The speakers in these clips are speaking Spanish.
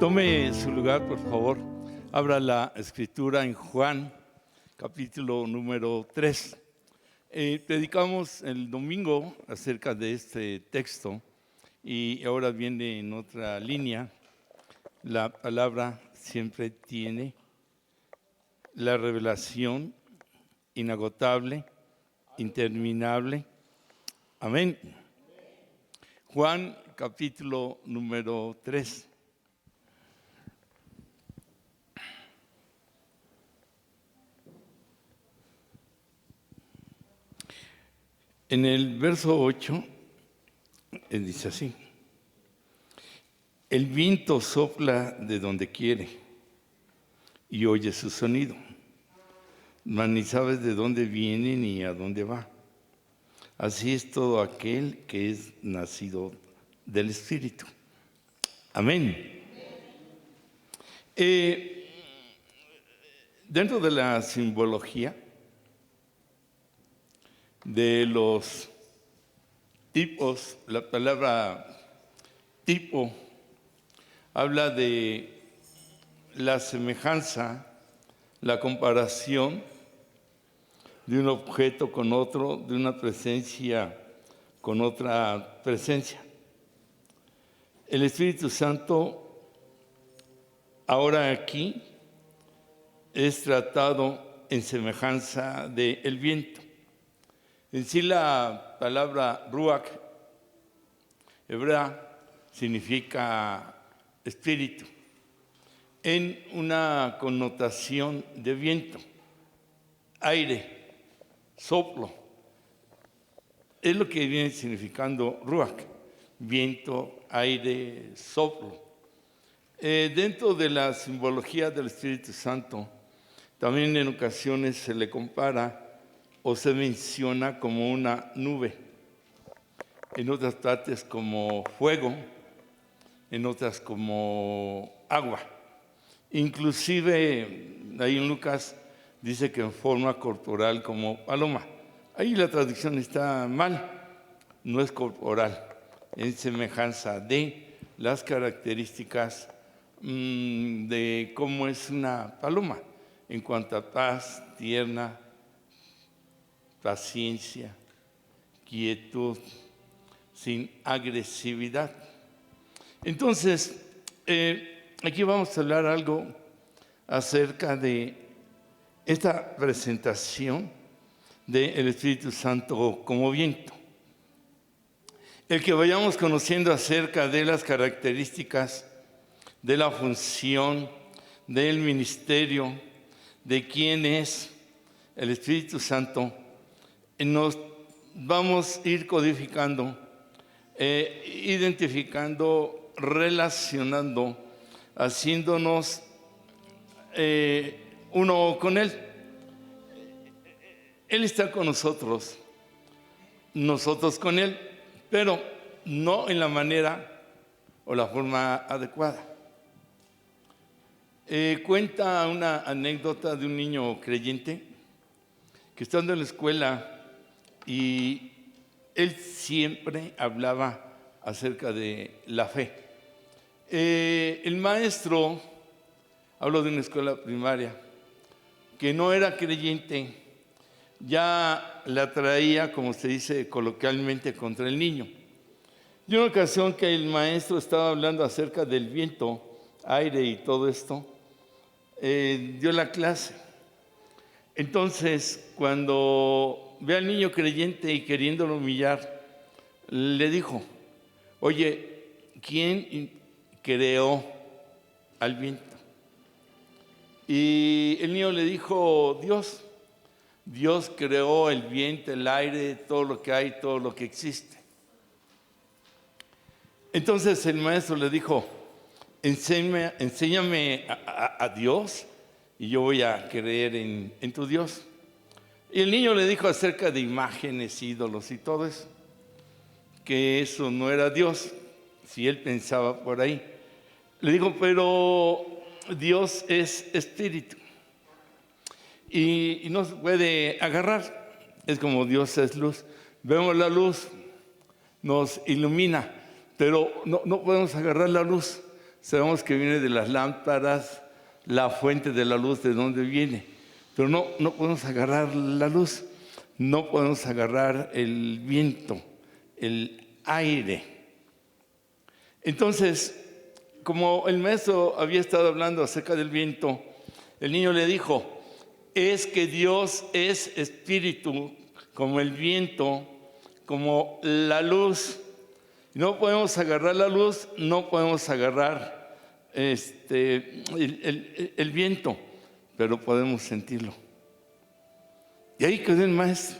Tome su lugar, por favor. Abra la escritura en Juan, capítulo número 3. Predicamos el domingo acerca de este texto y ahora viene en otra línea. La palabra siempre tiene la revelación inagotable, interminable. Amén. Juan, capítulo número 3. En el verso 8, dice así: el viento sopla de donde quiere y oye su sonido, mas ni sabes de dónde viene ni a dónde va. Así es todo aquel que es nacido del Espíritu. Amén. Dentro de la simbología de los tipos, la palabra tipo habla de la semejanza, la comparación de un objeto con otro, de una presencia con otra presencia. El Espíritu Santo ahora aquí es tratado en semejanza del viento. En sí la palabra ruach hebrea significa espíritu, en una connotación de viento, aire, soplo. Es lo que viene significando ruach, viento, aire, soplo. Dentro de la simbología del Espíritu Santo, también en ocasiones se le compara o se menciona como una nube, en otras partes como fuego, en otras como agua. Inclusive ahí en Lucas dice que en forma corporal como paloma. Ahí la traducción está mal, no es corporal, en semejanza de las características de cómo es una paloma, en cuanto a paz, tierna, paciencia, quietud, sin agresividad. Entonces, aquí vamos a hablar algo acerca de esta presentación del Espíritu Santo como viento. El que vayamos conociendo acerca de las características, de la función, del ministerio, de quién es el Espíritu Santo, nos vamos a ir codificando, identificando, relacionando, haciéndonos uno con Él. Él está con nosotros, nosotros con Él, pero no en la manera o la forma adecuada. Cuenta una anécdota de un niño creyente que estando en la escuela, y él siempre hablaba acerca de la fe. El maestro, hablo de una escuela primaria, que no era creyente, ya la traía, como se dice coloquialmente, contra el niño. Y una ocasión que el maestro estaba hablando acerca del viento, aire y todo esto, dio la clase. Entonces, cuando ve al niño creyente y queriéndolo humillar, le dijo: oye, ¿quién creó al viento? Y el niño le dijo: Dios. Dios creó el viento, el aire, todo lo que hay, todo lo que existe. Entonces el maestro le dijo: enséñame a Dios y yo voy a creer en tu Dios. Y el niño le dijo acerca de imágenes, ídolos y todo eso, que eso no era Dios, si él pensaba por ahí. Le dijo: pero Dios es espíritu y no se puede agarrar. Es como Dios es luz. Vemos la luz, nos ilumina, pero no podemos agarrar la luz. sabemos que viene de las lámparas, la fuente de la luz, de dónde viene. Pero no podemos agarrar la luz, no podemos agarrar el viento, el aire. Entonces, como el maestro había estado hablando acerca del viento, el niño le dijo, es que Dios es espíritu, como el viento, como la luz. No podemos agarrar la luz, no podemos agarrar el viento, pero podemos sentirlo. Y ahí quedó el maestro.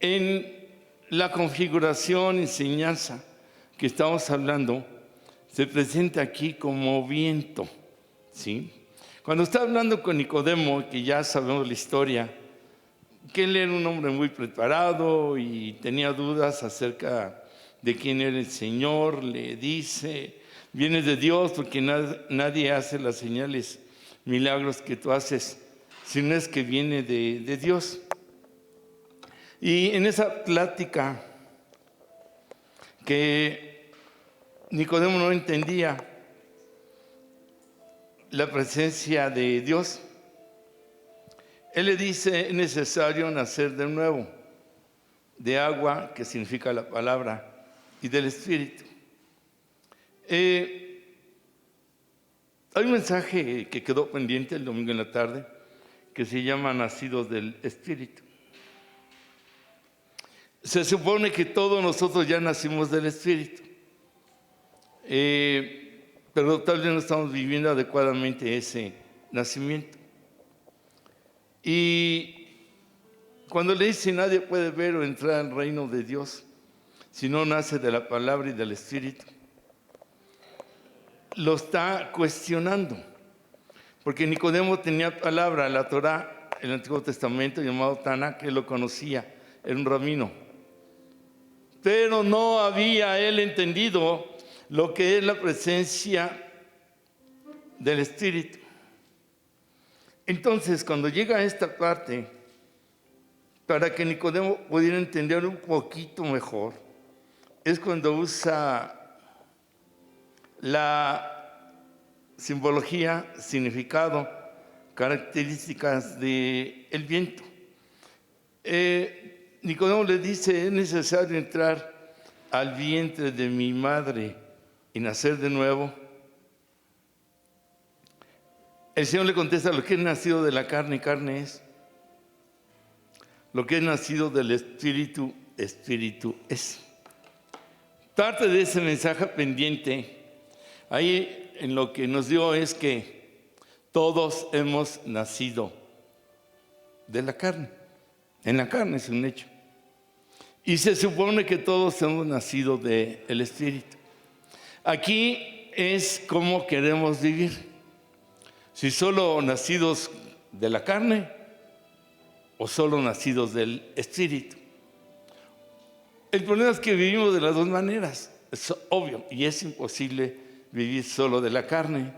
En la configuración, enseñanza que estamos hablando, se presenta aquí como viento, ¿sí? Cuando está hablando con Nicodemo, que ya sabemos la historia, que él era un hombre muy preparado y tenía dudas acerca de quién era el Señor, le dice, vienes de Dios porque nadie hace las señales, milagros que tú haces, sino es que viene de Dios. Y en esa plática que Nicodemo no entendía la presencia de Dios, él le dice, es necesario nacer de nuevo, de agua, que significa la palabra, y del Espíritu. Hay un mensaje que quedó pendiente el domingo en la tarde, que se llama Nacidos del Espíritu. Se supone que todos nosotros ya nacimos del Espíritu, pero tal vez no estamos viviendo adecuadamente ese nacimiento. Y cuando le dice nadie puede ver o entrar al reino de Dios si no nace de la palabra y del Espíritu, lo está cuestionando, porque Nicodemo tenía palabra, la Torá, el Antiguo Testamento, llamado Taná, que él lo conocía, era un rabino, pero no había él entendido lo que es la presencia del Espíritu. Entonces, cuando llega a esta parte, para que Nicodemo pudiera entender un poquito mejor, es cuando usa la simbología, significado, características del viento. Nicodemo le dice, es necesario entrar al vientre de mi madre y nacer de nuevo. El Señor le contesta, lo que es nacido de la carne, carne es. Lo que es nacido del Espíritu, Espíritu es. Parte de ese mensaje pendiente, ahí en lo que nos dio es que todos hemos nacido de la carne. En la carne es un hecho. Y se supone que todos hemos nacido del Espíritu. Aquí es cómo queremos vivir. Si solo nacidos de la carne o solo nacidos del Espíritu. El problema es que vivimos de las dos maneras, es obvio, y es imposible vivir solo de la carne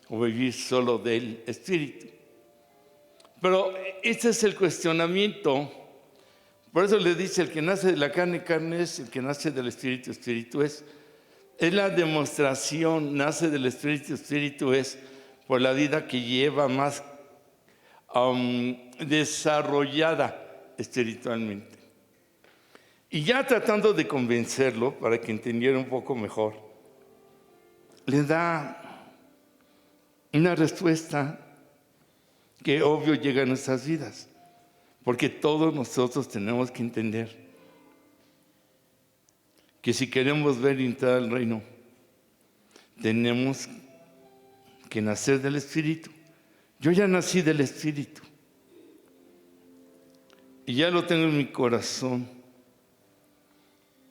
o vivir solo del Espíritu. Pero este es el cuestionamiento. Por eso le dice, el que nace de la carne, carne es, el que nace del Espíritu, Espíritu es. Es la demostración, nace del Espíritu, Espíritu es, por la vida que lleva más desarrollada espiritualmente. Y ya tratando de convencerlo para que entendiera un poco mejor, le da una respuesta que obvio llega a nuestras vidas, porque todos nosotros tenemos que entender que si queremos ver entrar al reino, tenemos que nacer del Espíritu. Yo ya nací del Espíritu y ya lo tengo en mi corazón.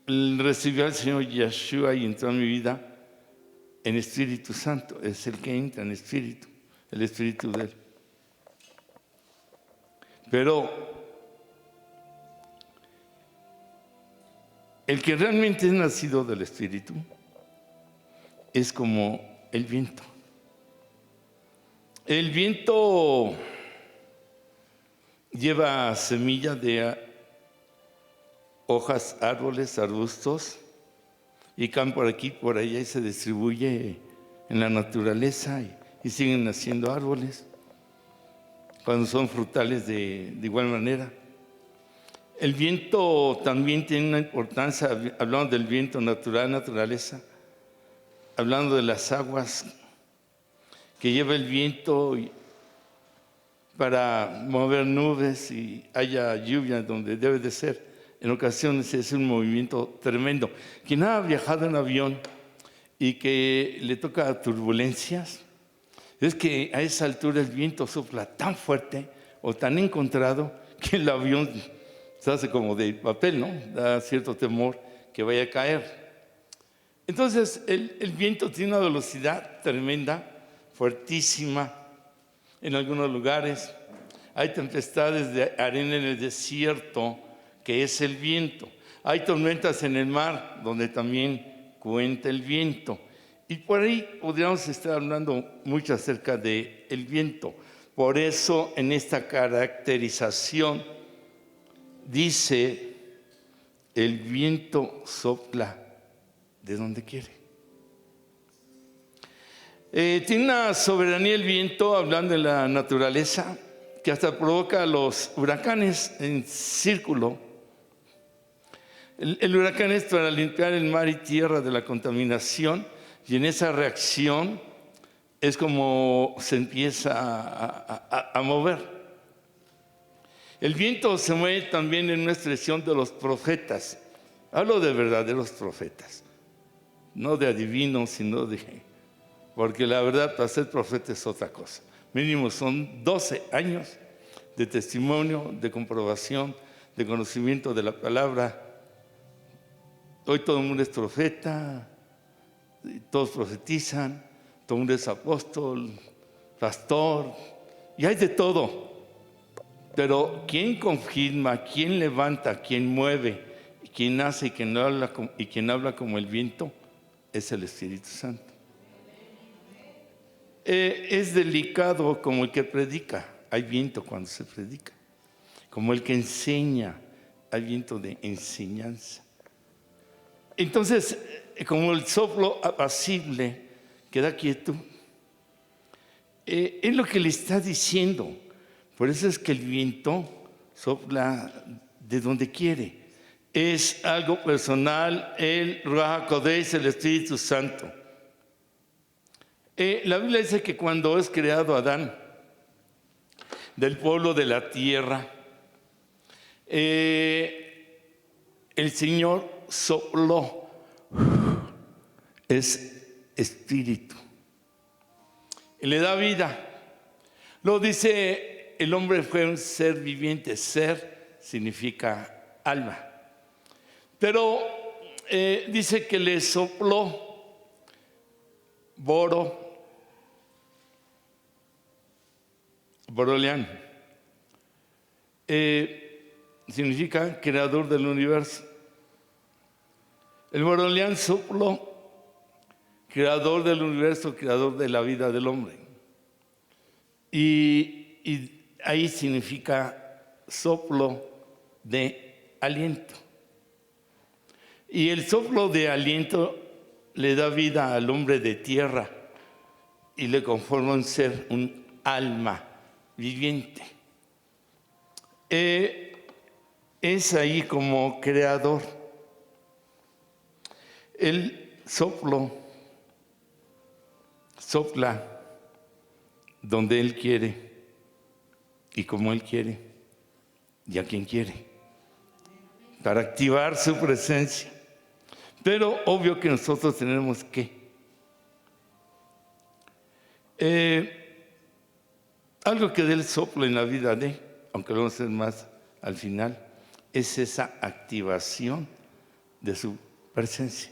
Recibí al Señor Yeshua y entró en mi vida en Espíritu Santo. Es el que entra en Espíritu, el Espíritu de Él. Pero el que realmente es nacido del Espíritu es como el viento. El viento lleva semilla de hojas, árboles, arbustos, y caen por aquí, por allá y se distribuye en la naturaleza y siguen naciendo árboles cuando son frutales de igual manera. El viento también tiene una importancia, hablando del viento natural, naturaleza, hablando de las aguas que lleva el viento para mover nubes y haya lluvia donde debe de ser. En ocasiones es un movimiento tremendo. Quien ha viajado en avión y que le toca turbulencias, es que a esa altura el viento sopla tan fuerte o tan encontrado que el avión se hace como de papel, ¿no? Da cierto temor que vaya a caer. Entonces el viento tiene una velocidad tremenda, fuertísima en algunos lugares. Hay tempestades de arena en el desierto, que es el viento. Hay tormentas en el mar, donde también cuenta el viento. Y por ahí podríamos estar hablando mucho acerca del viento. Por eso en esta caracterización dice, el viento sopla de donde quiere. Tiene una soberanía el viento, hablando de la naturaleza, que hasta provoca los huracanes en círculo. El huracán es para limpiar el mar y tierra de la contaminación, y en esa reacción es como se empieza a mover. El viento se mueve también en una expresión de los profetas. Hablo de verdaderos profetas, no de adivinos, sino porque la verdad, para ser profeta es otra cosa. Mínimo son 12 años de testimonio, de comprobación, de conocimiento de la palabra. Hoy todo el mundo es profeta, todos profetizan, todo el mundo es apóstol, pastor, y hay de todo. Pero ¿quién confirma, quién levanta, quién mueve, quién hace y quien habla como el viento? Es el Espíritu Santo. Es delicado como el que predica. Hay viento cuando se predica. Como el que enseña, hay viento de enseñanza. Entonces, como el soplo apacible que da quietud, es lo que le está diciendo. Por eso es que el viento sopla de donde quiere. Es algo personal, el Ruach HaKodesh, el Espíritu Santo. La Biblia dice que cuando es creado Adán, del polvo de la tierra, el Señor sopló, es espíritu, y le da vida. Lo dice, el hombre fue un ser viviente. Ser significa alma. Pero dice que le sopló Boroleán. Significa creador del universo. El Boroleán sopló, creador del universo, creador de la vida del hombre. Y ahí significa soplo de aliento. Y el soplo de aliento le da vida al hombre de tierra y le conforma un ser, un alma viviente. Es ahí como creador. El soplo sopla donde Él quiere y como Él quiere y a quien quiere, para activar su presencia. Pero obvio que nosotros tenemos que algo que dé el soplo en la vida de, aunque lo vamos a hacer más al final, es esa activación de su presencia.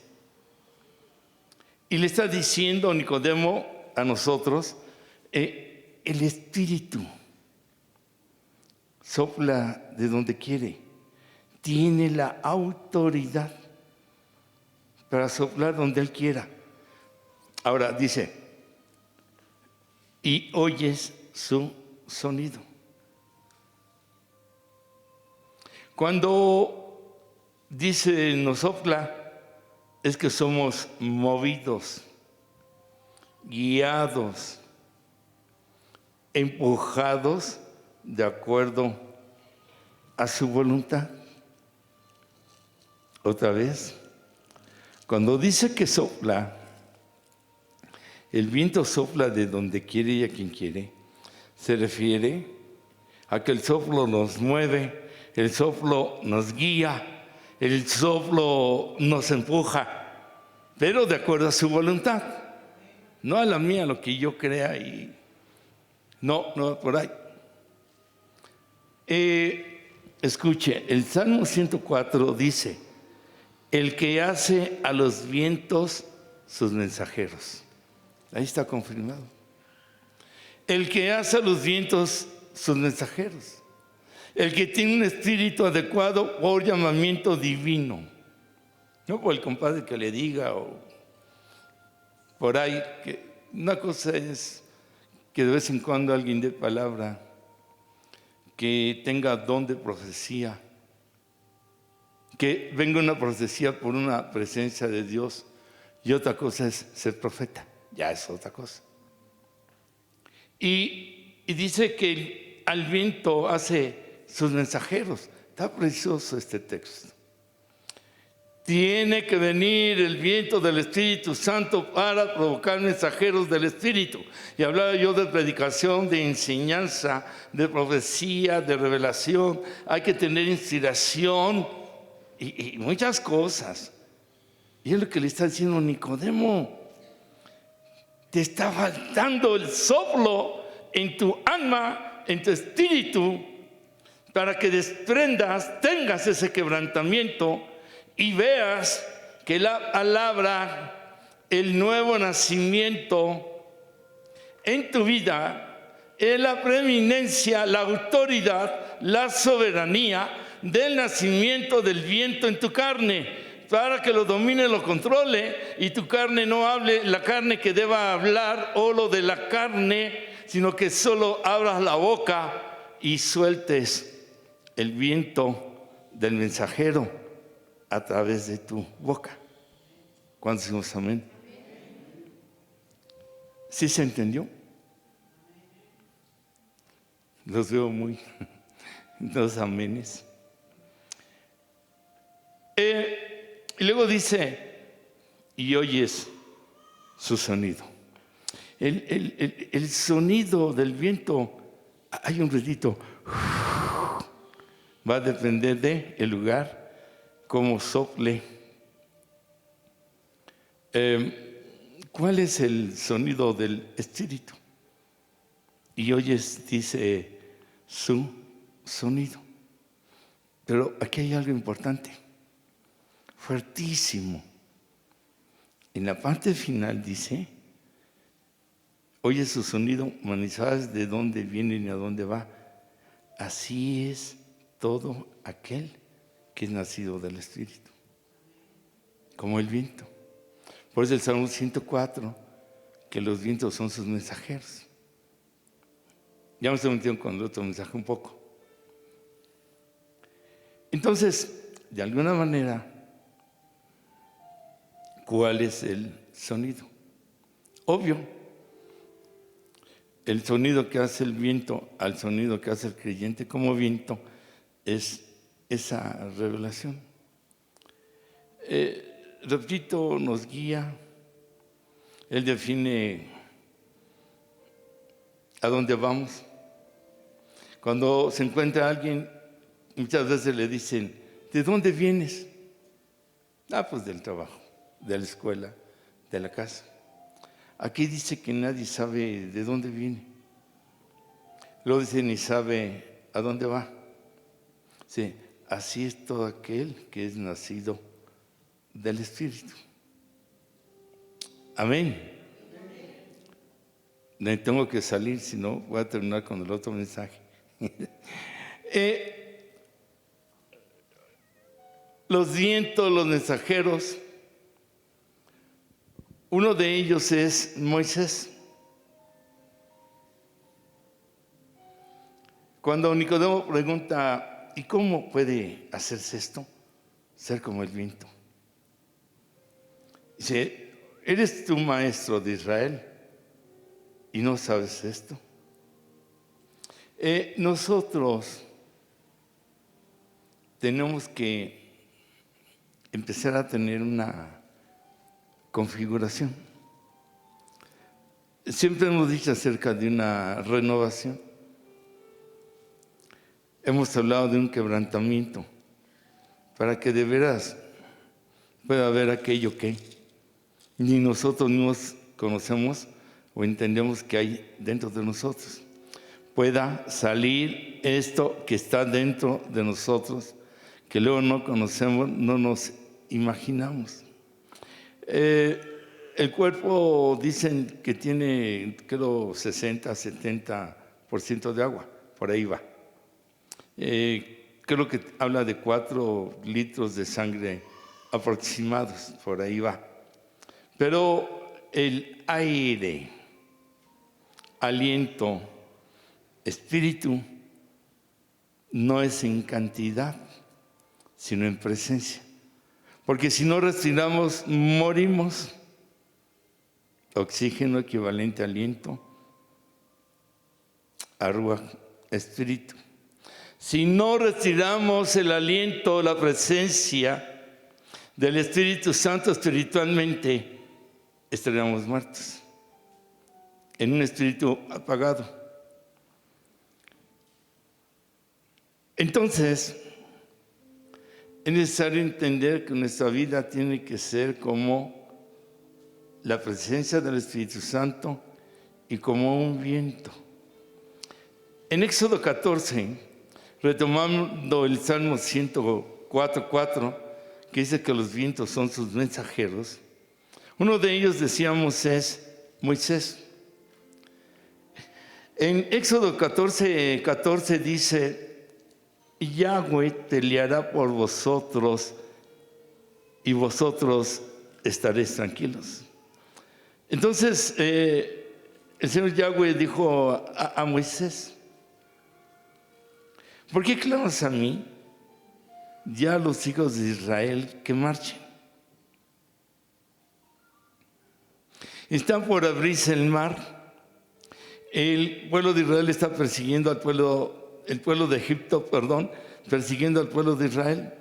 Y le está diciendo Nicodemo a nosotros, el Espíritu sopla de donde quiere, tiene la autoridad para soplar donde Él quiera. Ahora dice, y oyes su sonido. Cuando dice nos sopla, es que somos movidos, guiados, empujados de acuerdo a su voluntad. Otra vez, cuando dice que sopla, el viento sopla de donde quiere y a quien quiere, se refiere a que el soplo nos mueve, el soplo nos guía, el soplo nos empuja, pero de acuerdo a su voluntad, no a la mía, lo que yo crea y no por ahí. Escuche, el Salmo 104 dice: el que hace a los vientos sus mensajeros. Ahí está confirmado. El que hace a los vientos sus mensajeros. El que tiene un espíritu adecuado por llamamiento divino. No por el compadre que le diga o por ahí. Una cosa es que de vez en cuando alguien dé palabra, que tenga don de profecía, que venga una profecía por una presencia de Dios, y otra cosa es ser profeta, ya es otra cosa. Y dice que al viento hace sus mensajeros. Está precioso este texto. Tiene que venir el viento del Espíritu Santo para provocar mensajeros del Espíritu. Y hablaba yo de predicación, de enseñanza, de profecía, de revelación. Hay que tener inspiración y muchas cosas. Y es lo que le está diciendo Nicodemo. Te está faltando el soplo en tu alma, en tu espíritu, para que desprendas, tengas ese quebrantamiento y veas que la palabra, el nuevo nacimiento en tu vida es la preeminencia, la autoridad, la soberanía del nacimiento del viento en tu carne, para que lo domine, lo controle y tu carne no hable la carne que deba hablar o lo de la carne, sino que solo abras la boca y sueltes el viento del mensajero a través de tu boca. ¿Cuántos decimos amén? ¿Sí se entendió? Los veo muy dos amenes. Y luego dice, y oyes su sonido. El sonido del viento, hay un ruidito. Va a depender del lugar, cómo sople. ¿Cuál es el sonido del Espíritu? Y oyes, dice, su sonido. Pero aquí hay algo importante, fuertísimo. En la parte final dice, oyes su sonido, ni sabes de dónde viene ni a dónde va. Así es todo aquel que es nacido del Espíritu, como el viento. Por eso el Salmo 104, que los vientos son sus mensajeros. Ya me estoy metiendo con el otro mensaje un poco. Entonces, de alguna manera, ¿cuál es el sonido? Obvio, el sonido que hace el viento al sonido que hace el creyente como viento es esa revelación. Repito, nos guía. Él define a dónde vamos. Cuando se encuentra alguien, muchas veces le dicen, ¿de dónde vienes? Pues del trabajo, de la escuela, de la casa. Aquí dice que nadie sabe de dónde viene. Luego dice, ni sabe a dónde va. Sí, así es todo aquel que es nacido del Espíritu. Amén. Me tengo que salir, si no voy a terminar con el otro mensaje. Los vientos, los mensajeros, uno de ellos es Moisés. Cuando Nicodemo pregunta, ¿y cómo puede hacerse esto? Ser como el viento. Dice, ¿eres tú maestro de Israel y no sabes esto? Nosotros tenemos que empezar a tener una configuración. Siempre hemos dicho acerca de una renovación. Hemos hablado de un quebrantamiento para que de veras pueda haber aquello que ni nosotros mismos conocemos o entendemos que hay dentro de nosotros. Pueda salir esto que está dentro de nosotros, que luego no conocemos, no nos imaginamos. El cuerpo dicen que tiene, creo, 60, 70% de agua, por ahí va. Creo que habla de 4 litros de sangre aproximados, por ahí va. Pero el aire, aliento, espíritu, no es en cantidad, sino en presencia. Porque si no respiramos, morimos. Oxígeno equivalente a aliento, ruaj, espíritu. Si no respiramos el aliento, la presencia del Espíritu Santo espiritualmente, estaríamos muertos, en un espíritu apagado. Entonces, es necesario entender que nuestra vida tiene que ser como la presencia del Espíritu Santo y como un viento. En Éxodo 14, retomando el Salmo 104:4, que dice que los vientos son sus mensajeros, uno de ellos decíamos es Moisés. En Éxodo 14:14 dice, Yahweh peleará por vosotros y vosotros estaréis tranquilos. Entonces, el Señor Yahweh dijo a Moisés, ¿por qué clamas a mí? Ya los hijos de Israel que marchen. Está por abrirse el mar. El pueblo de Israel está persiguiendo al pueblo, el pueblo de Egipto, persiguiendo al pueblo de Israel.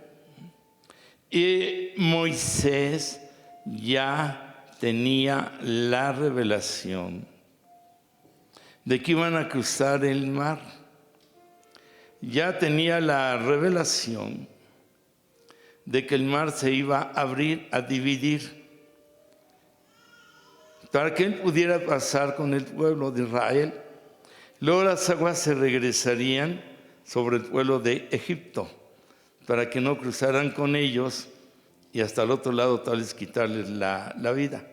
Y Moisés ya tenía la revelación de que iban a cruzar el mar. Ya tenía la revelación de que el mar se iba a abrir, a dividir, para que él pudiera pasar con el pueblo de Israel. Luego las aguas se regresarían sobre el pueblo de Egipto, para que no cruzaran con ellos y hasta el otro lado tal vez quitarles la vida.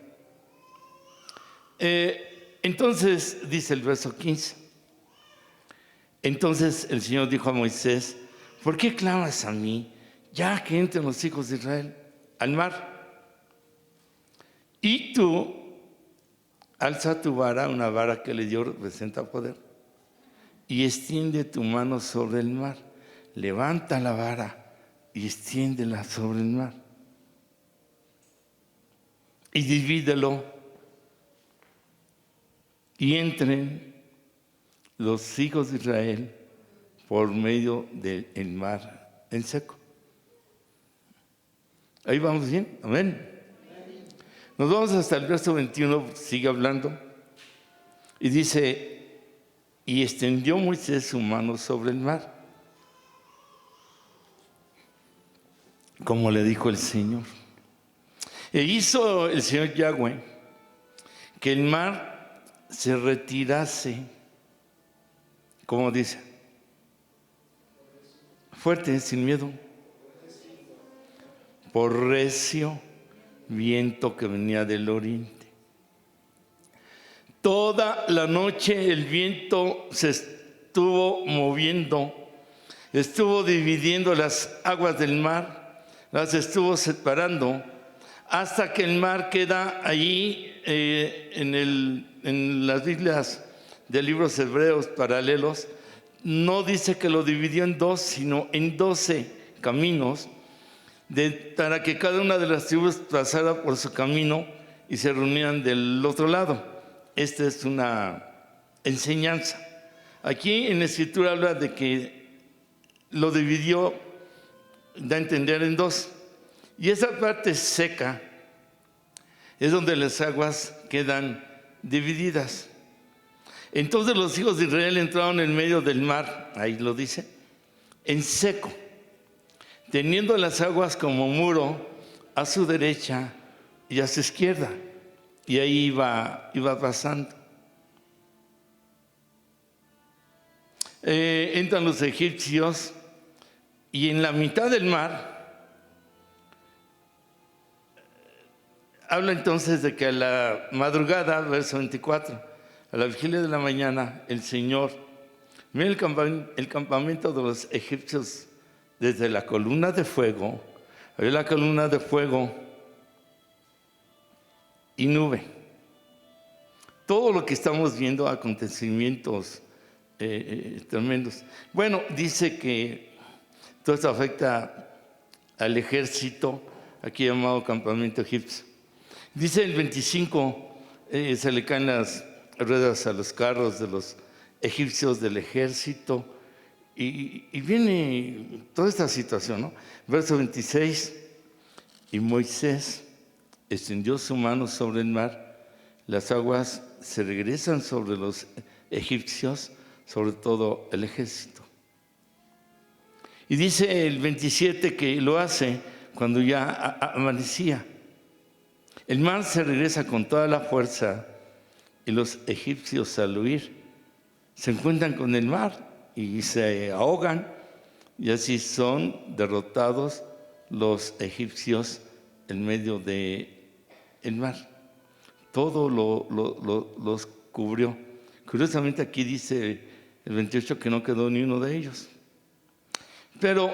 Entonces, dice el verso 15, entonces el Señor dijo a Moisés, ¿por qué clamas a mí? Ya que entren los hijos de Israel al mar. Y tú, alza tu vara, una vara que le dio representa poder, y extiende tu mano sobre el mar. Levanta la vara y extiéndela sobre el mar. Y divídelo. Y entren los hijos de Israel por medio del mar en seco. Ahí vamos bien, amén. Nos vamos hasta el verso 21, sigue hablando. Y dice, y extendió Moisés su mano sobre el mar, como le dijo el Señor. E hizo el Señor Yahweh que el mar se retirase, como dice, fuerte, sin miedo, por recio viento que venía del oriente. Toda la noche el viento se estuvo moviendo, estuvo dividiendo las aguas del mar, las estuvo separando, hasta que el mar queda allí en las Biblias de libros hebreos paralelos. No dice que lo dividió en dos, sino en 12 caminos. para que cada una de las tribus pasara por su camino y se reunieran del otro lado. Esta es una enseñanza. Aquí en la Escritura habla de que lo dividió, da a entender, en dos. Y esa parte seca es donde las aguas quedan divididas. Entonces los hijos de Israel entraron en medio del mar, ahí lo dice, en seco, teniendo las aguas como muro a su derecha y a su izquierda. Y ahí iba pasando. Entran los egipcios y en la mitad del mar habla entonces de que a la madrugada, verso 24, a la vigilia de la mañana, el Señor mira el campamento de los egipcios desde la columna de fuego. Había la columna de fuego y nube. Todo lo que estamos viendo, acontecimientos tremendos. Bueno, dice que todo esto afecta al ejército, aquí llamado campamento egipcio. Dice el 25, se le caen las ruedas a los carros de los egipcios del ejército, y viene toda esta situación, ¿no? Verso 26, y Moisés extendió su mano sobre el mar, las aguas se regresan sobre los egipcios, sobre todo el ejército. Y dice el 27 que lo hace cuando ya amanecía. El mar se regresa con toda la fuerza y los egipcios al huir se encuentran con el mar y se ahogan, y así son derrotados los egipcios en medio del mar. Todo los cubrió. Curiosamente aquí dice el 28 que no quedó ni uno de ellos. Pero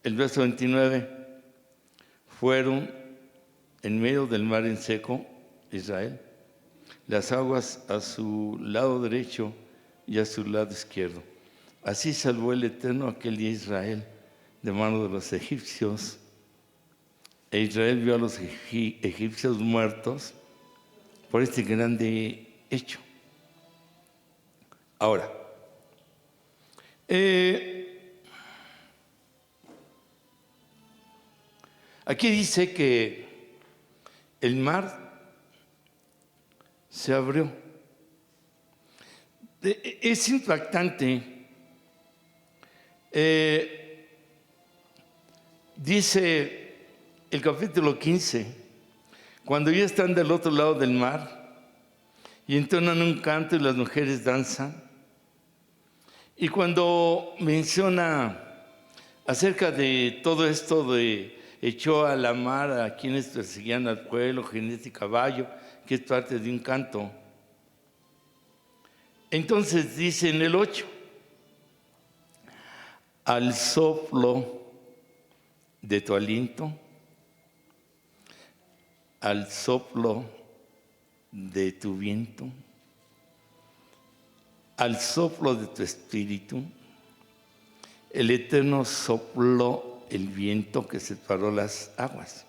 el verso 29, fueron en medio del mar en seco, Israel, las aguas a su lado derecho y a su lado izquierdo. Así salvó el Eterno aquel día Israel de mano de los egipcios. E Israel vio a los egipcios muertos por este grande hecho. Ahora, aquí dice que el mar se abrió. Es impactante. Dice el capítulo 15, cuando ya están del otro lado del mar y entonan un canto y las mujeres danzan. Y cuando menciona acerca de todo esto de echó a la mar a quienes perseguían al pueblo, jinete y caballo, que es parte de un canto. Entonces dice en el 8, al soplo de tu aliento, al soplo de tu viento, al soplo de tu espíritu, el Eterno sopló el viento que separó las aguas.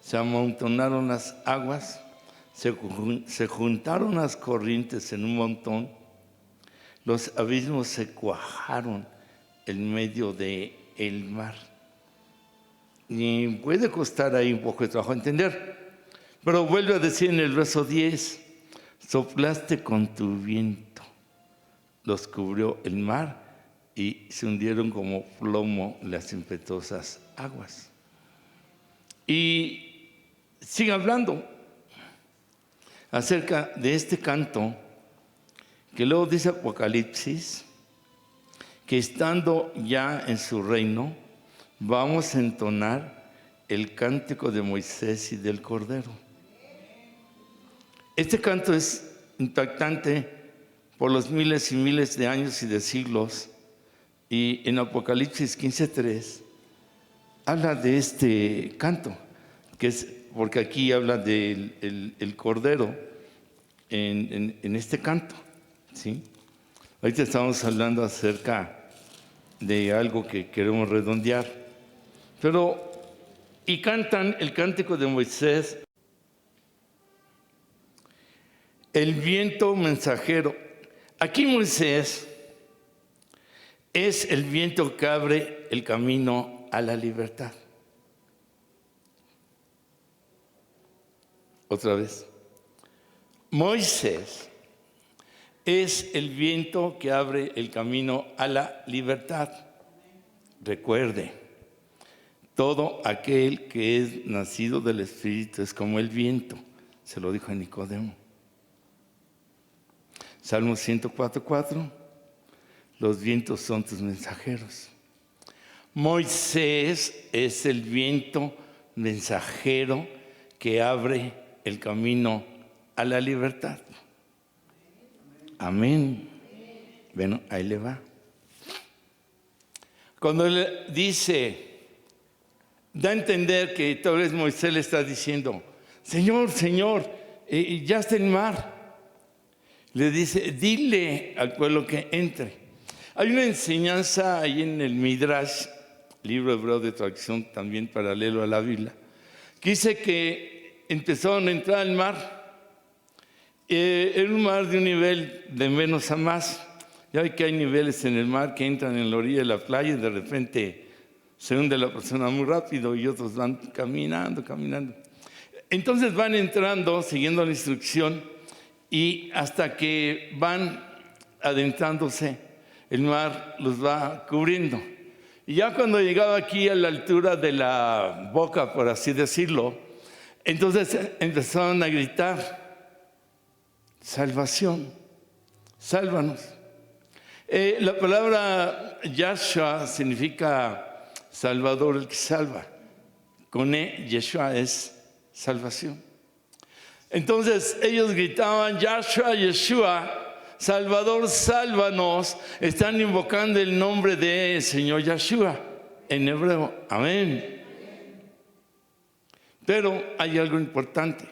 Se amontonaron las aguas, se juntaron las corrientes en un montón, los abismos se cuajaron en medio del mar. Y puede costar ahí un poco de trabajo entender, pero vuelve a decir en el verso 10, soplaste con tu viento, los cubrió el mar y se hundieron como plomo las impetuosas aguas. Y sigue hablando acerca de este canto que luego dice Apocalipsis, que estando ya en su reino, vamos a entonar el cántico de Moisés y del Cordero. Este canto es impactante por los miles y miles de años y de siglos, y en Apocalipsis 15:3 habla de este canto, que es porque aquí habla del el Cordero en este canto, ¿sí? Ahorita estamos hablando acerca de algo que queremos redondear, pero y cantan el cántico de Moisés, el viento mensajero. Aquí Moisés es el viento que abre el camino a la libertad. Otra vez. Moisés es el viento que abre el camino a la libertad. Recuerde, todo aquel que es nacido del Espíritu es como el viento. Se lo dijo a Nicodemo. Salmo 104:4. Los vientos son tus mensajeros. Moisés es el viento mensajero que abre el camino a la libertad. Amén. Bueno, ahí le va. Cuando él dice, da a entender que tal vez Moisés le está diciendo, Señor, ya está el mar. Le dice, dile al pueblo que entre. Hay una enseñanza ahí en el Midrash, libro hebreo de traducción también paralelo a la Biblia, que dice que empezaron a entrar al mar. Era un mar de un nivel de menos a más. Ya ve que hay niveles en el mar que entran en la orilla de la playa y de repente se hunde la persona muy rápido y otros van caminando. Entonces van entrando, siguiendo la instrucción, y hasta que van adentrándose, el mar los va cubriendo. Y ya cuando llegaba aquí a la altura de la boca, por así decirlo, entonces empezaron a gritar, salvación, sálvanos. La palabra Yahshua significa Salvador, el que salva. Con Yeshua es salvación. Entonces ellos gritaban, Yahshua, Yeshua, Salvador, sálvanos. Están invocando el nombre del Señor Yahshua en hebreo. Amén. Pero hay algo importante.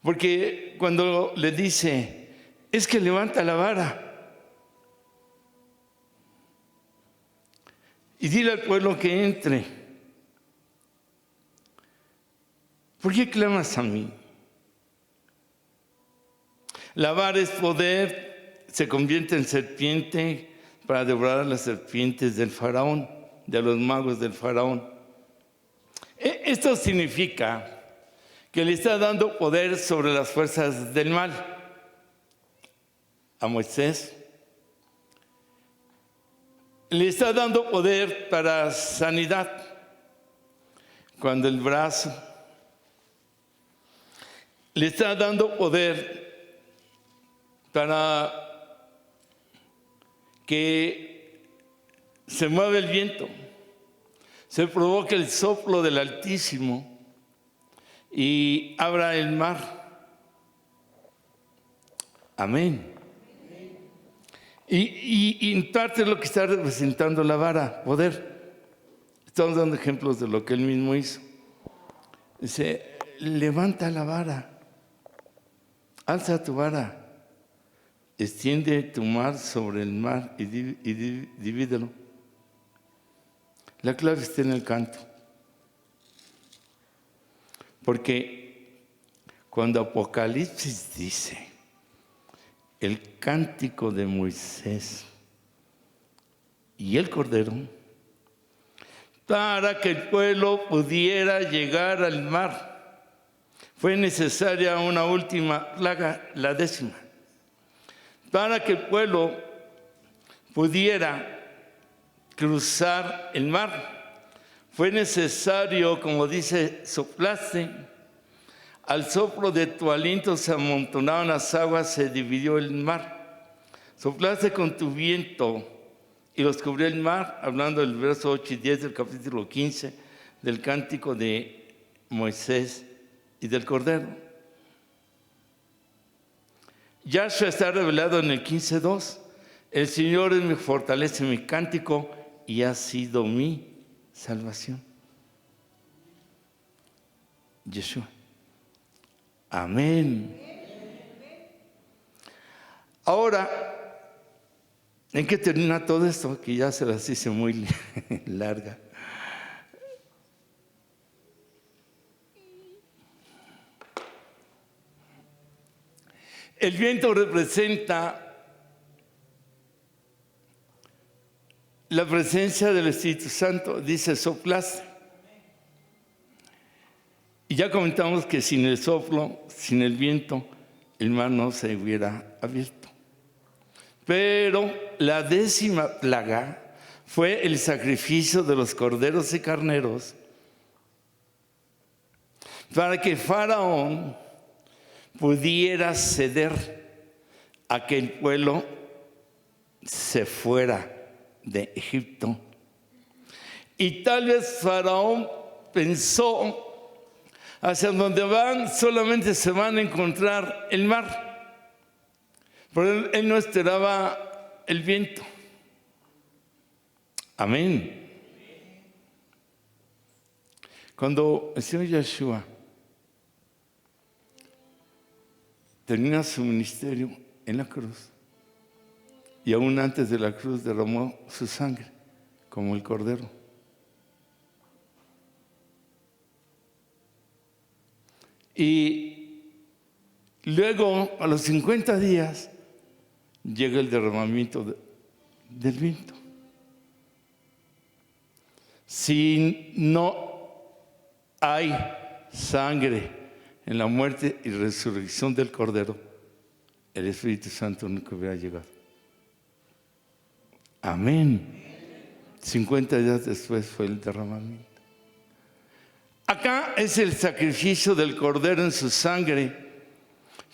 Porque cuando le dice, es que levanta la vara. Y dile al pueblo que entre. ¿Por qué clamas a mí? La vara es poder, se convierte en serpiente para devorar a las serpientes del faraón, de los magos del faraón. Esto significa que le está dando poder sobre las fuerzas del mal a Moisés. Le está dando poder para sanidad. Cuando el brazo, le está dando poder para que se mueva el viento, se provoque el soplo del Altísimo y abra el mar. Amén. Y en parte es lo que está representando la vara, poder. Estamos dando ejemplos de lo que él mismo hizo. Dice, levanta la vara, alza tu vara, extiende tu mar sobre el mar y divídelo. La clave está en el canto. Porque cuando Apocalipsis dice, el cántico de Moisés y el Cordero, para que el pueblo pudiera llegar al mar, fue necesaria una última plaga, la 10ª. Para que el pueblo pudiera cruzar el mar, fue necesario, como dice, soplaste. Al soplo de tu aliento se amontonaron las aguas, se dividió el mar. Soplaste con tu viento y los cubrió el mar, hablando del verso 8 y 10 del capítulo 15 del cántico de Moisés y del Cordero. Yahshua está revelado en el 15:2. El Señor es mi fortaleza, mi cántico, y ha sido mi salvación. Yeshua. Amén. Ahora, ¿en qué termina todo esto? Que ya se las hice muy larga. El viento representa la presencia del Espíritu Santo, dice soplaste. Y ya comentamos que sin el soplo, sin el viento, el mar no se hubiera abierto. Pero la 10ª plaga fue el sacrificio de los corderos y carneros para que Faraón pudiera ceder a que el pueblo se fuera de Egipto. Y tal vez Faraón pensó, hacia donde van solamente se van a encontrar el mar, pero él no esperaba el viento. Amén. Cuando el Señor Yeshua termina su ministerio en la cruz, y aún antes de la cruz derramó su sangre como el cordero. Y luego, a los 50 días, llega el derramamiento del viento. Si no hay sangre en la muerte y resurrección del Cordero, el Espíritu Santo nunca hubiera llegado. Amén. 50 días después fue el derramamiento. Acá es el sacrificio del Cordero en su sangre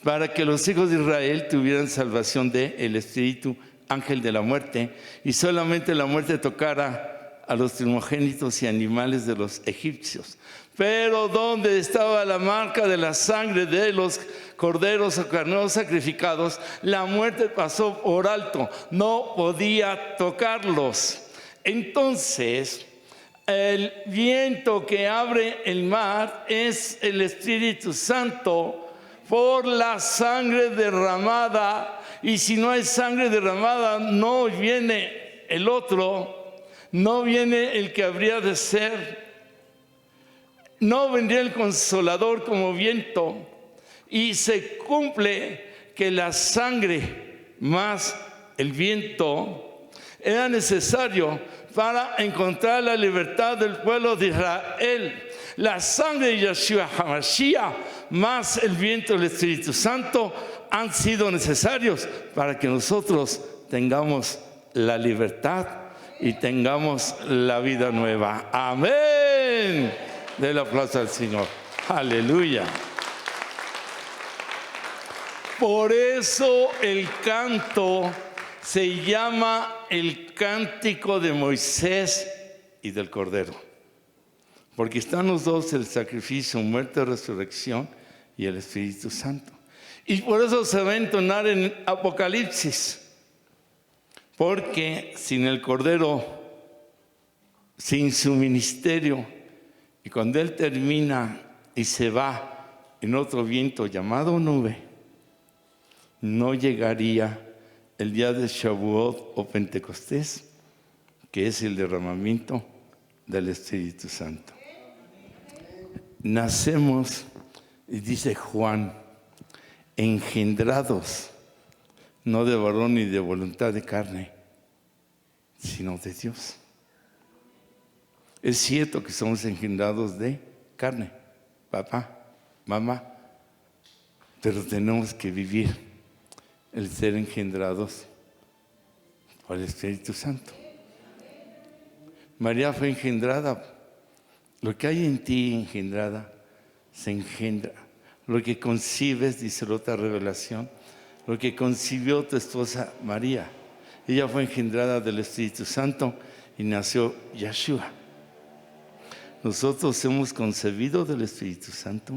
para que los hijos de Israel tuvieran salvación del espíritu ángel de la muerte, y solamente la muerte tocara a los primogénitos y animales de los egipcios. Pero donde estaba la marca de la sangre de los corderos o carneros sacrificados, la muerte pasó por alto, no podía tocarlos. Entonces, el viento que abre el mar es el Espíritu Santo por la sangre derramada, y si no hay sangre derramada, no viene el otro, no viene el que habría de ser. No vendría el Consolador como viento, y se cumple que la sangre más el viento era necesario para encontrar la libertad del pueblo de Israel. La sangre de Yeshua HaMashiach más el viento del Espíritu Santo han sido necesarios para que nosotros tengamos la libertad y tengamos la vida nueva. Amén. Del aplauso al Señor. Aleluya. Por eso el canto se llama el cántico de Moisés y del Cordero, porque están los dos: el sacrificio, muerte, resurrección y el Espíritu Santo. Y por eso se va a entonar en Apocalipsis, porque sin el Cordero, sin su ministerio, y cuando Él termina y se va en otro viento llamado nube, no llegaría el día de Shavuot o Pentecostés, que es el derramamiento del Espíritu Santo. Nacemos, y dice Juan, engendrados, no de varón ni de voluntad de carne, sino de Dios. Es cierto que somos engendrados de carne, papá, mamá, pero tenemos que vivir el ser engendrados por el Espíritu Santo. María fue engendrada. Lo que hay en ti engendrada, se engendra. Lo que concibes, dice la otra revelación, lo que concibió tu esposa María, ella fue engendrada del Espíritu Santo y nació Yeshua. Nosotros hemos concebido del Espíritu Santo,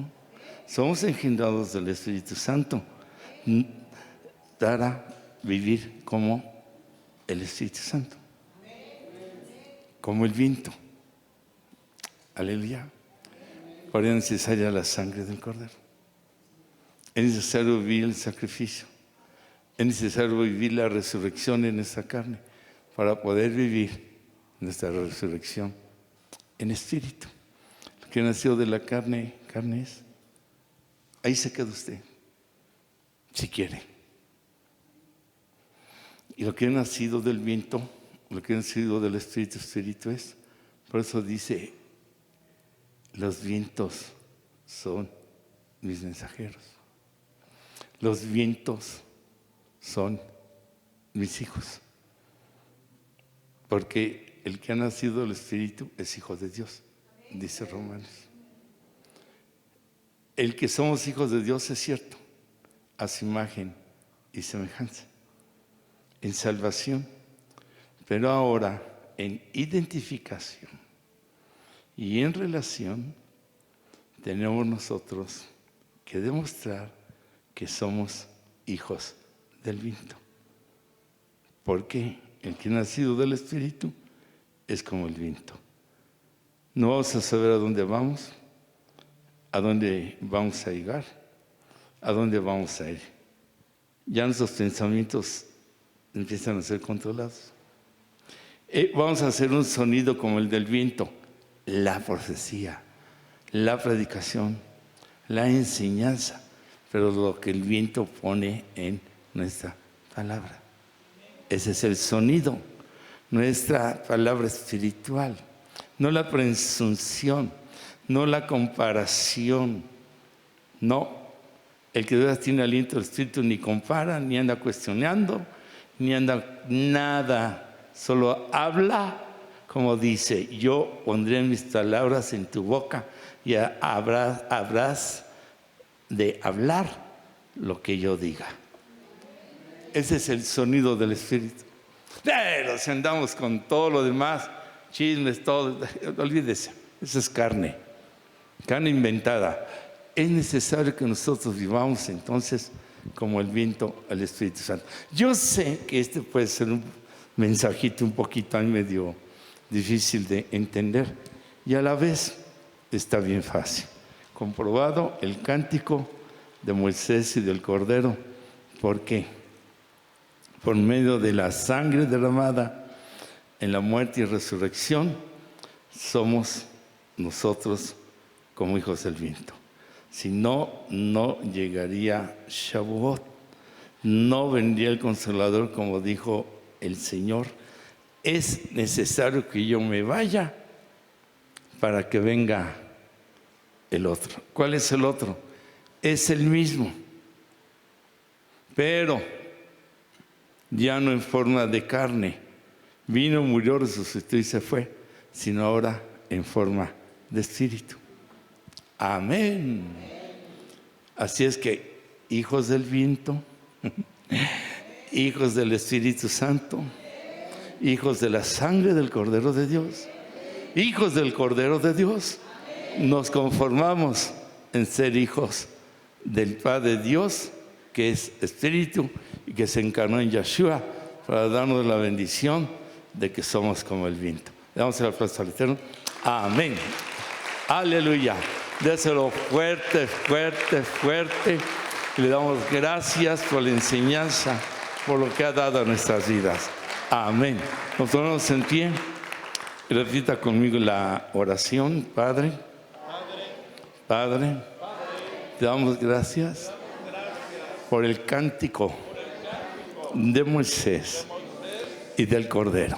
somos engendrados del Espíritu Santo para vivir como el Espíritu Santo, como el viento. Aleluya. Ahora es necesaria la sangre del Cordero. Es necesario vivir el sacrificio. Es necesario vivir la resurrección en esta carne para poder vivir nuestra resurrección en espíritu. Lo que nació de la carne, carne es. Ahí se queda usted. si quiere. Y lo que ha nacido del viento, lo que ha nacido del Espíritu es, por eso dice, los vientos son mis mensajeros. Los vientos son mis hijos. Porque el que ha nacido del Espíritu es hijo de Dios, dice Romanos. El que somos hijos de Dios es cierto, a su imagen y semejanza, en salvación, pero ahora en identificación y en relación tenemos nosotros que demostrar que somos hijos del viento. Porque el que ha nacido del Espíritu es como el viento. No vamos a saber a dónde vamos, a dónde vamos a llegar, a dónde vamos a ir. Ya nuestros pensamientos empiezan a ser controlados. Vamos a hacer un sonido como el del viento, la profecía, la predicación, la enseñanza, pero lo que el viento pone en nuestra palabra. Ese es el sonido, nuestra palabra espiritual, no la presunción, no la comparación, no. El que de verdad tiene aliento del Espíritu ni compara, ni anda cuestionando, ni anda nada, solo habla como dice, yo pondré mis palabras en tu boca y habrás de hablar lo que yo diga. Ese es el sonido del Espíritu. Pero si andamos con todo lo demás, chismes, todo, olvídese, eso es carne inventada. Es necesario que nosotros vivamos entonces como el viento al Espíritu Santo. Yo sé que este puede ser un mensajito un poquito medio difícil de entender y a la vez está bien fácil. Comprobado el cántico de Moisés y del Cordero. ¿Por qué? Por medio de la sangre derramada en la muerte y resurrección, somos nosotros como hijos del viento. Si no, no llegaría Shavuot, no vendría el Consolador como dijo el Señor. Es necesario que yo me vaya para que venga el otro. ¿Cuál es el otro? Es el mismo, pero ya no en forma de carne. Vino, murió, resucitó y se fue, sino ahora en forma de espíritu. Amén. Así es que, hijos del viento, hijos del Espíritu Santo, hijos de la sangre del Cordero de Dios, hijos del Cordero de Dios, nos conformamos en ser hijos del Padre Dios, que es Espíritu y que se encarnó en Yeshua para darnos la bendición de que somos como el viento. Le damos el aplauso al Eterno. Amén. Aleluya. Déselo fuerte, fuerte, fuerte. Y le damos gracias por la enseñanza, por lo que ha dado a nuestras vidas. Amén. Nos ponemos en pie. Repita conmigo la oración. Padre, Padre, te damos gracias por el cántico de Moisés y del Cordero,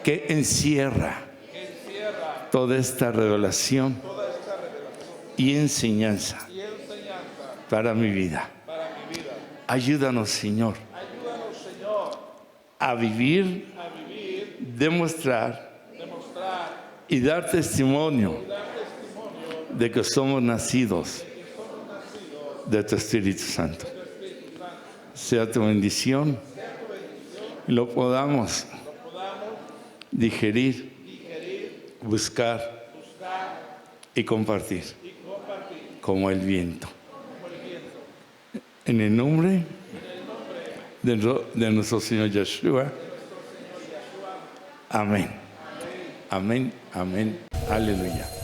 que encierra toda esta revelación y enseñanza para mi vida. Ayúdanos, Señor, a vivir, demostrar y dar testimonio de que somos nacidos de tu Espíritu Santo. Sea tu bendición y lo podamos digerir, buscar y compartir como el viento. En el nombre de nuestro Señor Yeshua. Amén. Amén. Amén. Aleluya.